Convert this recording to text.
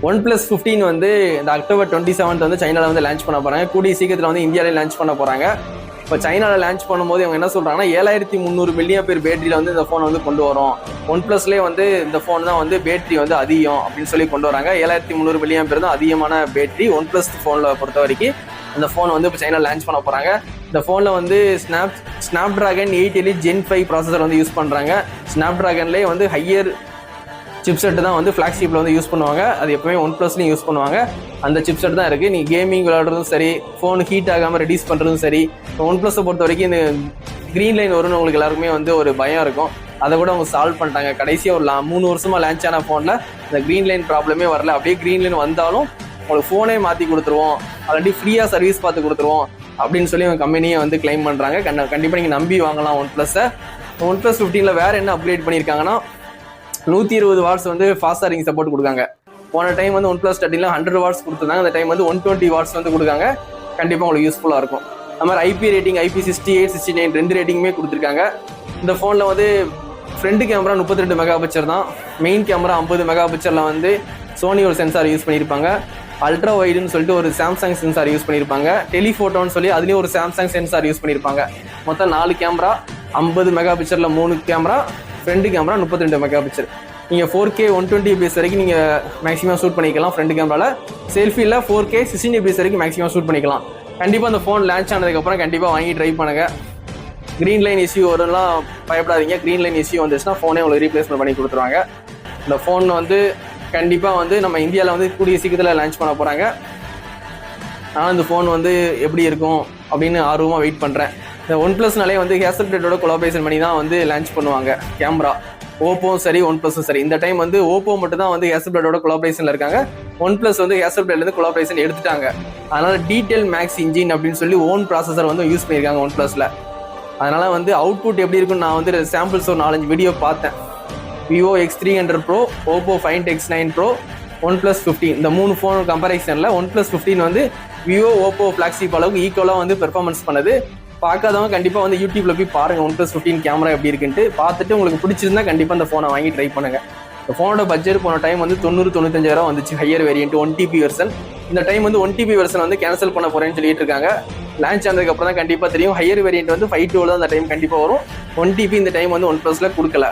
OnePlus 15 வந்து இந்த October 27 வந்து சைனால வந்து லான்ச் பண்ண போறாங்க. கூடிய சீக்கிரத்தில் வந்து இந்தியாவிலே லான்ச் பண்ண போறாங்க. இப்போ சைனாவில் லான்ச் பண்ணும்போது இவங்க என்ன சொல்றாங்கன்னா 7300 மில்லியன் பேர் பேட்டரியில் வந்து இந்த ஃபோன் வந்து கொண்டு வரும். OnePlusலேயே வந்து இந்த ஃபோன் தான் வந்து பேட்டரி வந்து அதிகம் அப்படின்னு சொல்லி கொண்டு வராங்க. 7300 மில்லியன் பேர் தான் அதிகமான பேட்டரி OnePlus ஃபோனில் பொறுத்த வரைக்கும். அந்த ஃபோன் வந்து இப்போ சைனா லான்ச் பண்ண போறாங்க. இந்த ஃபோனில் வந்து ஸ்னாப்டிராகன் 8 Elite Gen 5 ப்ராசஸர் வந்து யூஸ் பண்ணுறாங்க. ஸ்னாப்டிராகன்லேயே வந்து ஹையர் சிப்செட் தான் வந்து ஃப்ளாக்ஷிப்பில் வந்து யூஸ் பண்ணுவாங்க. அது எப்பவுமே OnePlusலையும் யூஸ் பண்ணுவாங்க. அந்த சிப்செட் தான் இருக்குது. நீ கேமிங் விளையாடுறதும் சரி, ஃபோன் ஹீட் ஆகாமல் ரெடியூஸ் பண்ணுறதும் சரி. இப்போ OnePlusஸை பொறுத்த வரைக்கும் இந்த க்ரீன் லைன் வரும்னு உங்களுக்கு எல்லாருக்குமே வந்து ஒரு பயம் இருக்கும். அதை கூட அவங்க சால்வ் பண்ணிட்டாங்க. கடைசியாக ஒரு 3 வருஷமாக லான்ச் ஆன ஃபோனில் இந்த க்ரீன் லைன் ப்ராப்ளமே வரல. அப்படியே க்ரீன் லைன் வந்தாலும் உங்களுக்கு ஃபோனே மாற்றி கொடுத்துருவோம், ஆல்ரெடி ஃப்ரீயாக சர்வீஸ் பார்த்து கொடுத்துருவோம் அப்படின்னு சொல்லி அவங்க கம்பெனியை வந்து கிளைம் பண்ணுறாங்க. கண்டிப்பாக நீங்கள் நம்பி வாங்கலாம் OnePlusஸை. OnePlus 15ல் வேறு என்ன அப்கிரேட் பண்ணியிருக்காங்கன்னா 120 வாட்ஸ் வந்து ஃபாஸ்ட் சார்ஜிங் சப்போர்ட் கொடுக்காங்க. போன டைம் வந்து OnePlus 13ல் 100 வாட்ஸ் கொடுத்துருந்தாங்க. அந்த டைம் வந்து 120 வாட்ஸ் வந்து கொடுக்காங்க. கண்டிப்பாக உங்களுக்கு யூஸ்ஃபுல்லாக இருக்கும். அது மாதிரி IP ரேட்டிங் IP68 69 2 ரேட்டிங்குமே கொடுத்துருக்காங்க. இந்த ஃபோனில் வந்து ஃப்ரண்ட் கேமரா 32 மெகா பிக்சர் தான். மெயின் கேமரா 50 மெகா பிக்சரில் வந்து சோனி ஒரு சென்சார் யூஸ் பண்ணியிருப்பாங்க. அல்ட்ரா வைடுன்னு சொல்லிட்டு ஒரு சாம்சங் சென்சார் யூஸ் பண்ணியிருப்பாங்க. டெலிஃபோட்டோன்னு சொல்லி அதுலேயும் ஒரு சாம்சங் சென்சார் யூஸ் பண்ணியிருப்பாங்க. மொத்தம் 4 கேமரா, 50 மெகா பிக்சரில் 3 camera, front camera 32 mega picture. நீங்கள் 4K 120 fps வரைக்கும் நீங்கள் மேக்ஸிமம் ஷூட் பண்ணிக்கலாம். ஃப்ரண்ட் கேமராவில் செல்ஃபியில் 4K 16 fps வரைக்கும் மேக்ஸிமம் ஷூட் பண்ணிக்கலாம். கண்டிப்பாக அந்த ஃபோன் லான்ச் ஆனதுக்கப்புறம் கண்டிப்பாக வாங்கி ட்ரை பண்ணுங்கள். க்ரீன் லைன் இஷ்யூ வரும்லாம் பயப்படாதீங்க. க்ரீன் லைன் இஷ்யூ வந்துச்சுன்னா ஃபோனே உங்களுக்கு ரீப்ளேஸ்மெண்ட் பண்ணி கொடுத்துருவாங்க. இந்த ஃபோன் வந்து கண்டிப்பாக வந்து நம்ம இந்தியாவில் வந்து கூடிய சீக்கிரத்தில் லான்ச் பண்ண போகிறாங்க. நான் இந்த ஃபோன் வந்து எப்படி இருக்கும் அப்படின்னு ஆர்வமாக வெயிட் பண்ணுறேன். இந்த OnePlusனாலே வந்து ஹேசல்பிளேட்டோட கொலாபரேஷன் பண்ணி தான் வந்து லான்ச் பண்ணுவாங்க கேமரா. ஓப்போவும் சரி OnePlusஸும் சரி. இந்த டைம் வந்து ஓப்போ மட்டும் தான் வந்து ஹேசல்பிளேட்டோட கொலாபரேஷனில் இருக்காங்க. OnePlus வந்து ஹேசல்பிளேட்லேருந்து கொலாபரேஷன் எடுத்துட்டாங்க. அதனால் டீடெயில் மேக்ஸ் இன்ஜின் அப்படின்னு சொல்லி ஓன் ப்ராசஸர் வந்து யூஸ் பண்ணியிருக்காங்க OnePlusல. அதனால் வந்து அவுட்புட் எப்படி இருக்குன்னு நான் வந்து சாம்பிள்ஸ் ஒரு 4-5 வீடியோ பார்த்தேன். Vivo X300 Pro, Oppo Find X9 Pro, OnePlus 15 இந்த 3 ஃபோன் கம்பேரிசனில் OnePlus 15 வந்து Vivo, Oppo ஃப்ளாக்ஷிப் அளவுக்கு ஈக்குவலாக வந்து பெர்ஃபார்மன்ஸ் பண்ணுது. பார்க்காதவங்க கண்டிப்பாக வந்து யூடியூப்ல போய் பாருங்கள் OnePlus 15 கேமரா எப்படி இருக்குன்ட்டு. பார்த்துட்டு உங்களுக்கு பிடிச்சிருந்தா கண்டிப்பாக அந்த ஃபோனை வாங்கி ட்ரை பண்ணுங்கள். இந்த ஃபோனோட பட்ஜெட் போன டைம் வந்து 90-95,000 வந்துச்சு. Higher variant 1TB version. இந்த டைம் வந்து 1TB வெர்ஷன் வந்து கேன்சல் பண்ண போகிறேன்னு சொல்லிட்டு இருக்காங்க. லான்ச் ஆனதுக்கப்புறம் தான் கண்டிப்பாக தெரியும். ஹையர் வேரியன்ட் வந்து 512 தான் இந்த டைம் கண்டிப்பாக வரும். 1TB இந்த டைம் வந்து OnePlusல கொடுக்கல.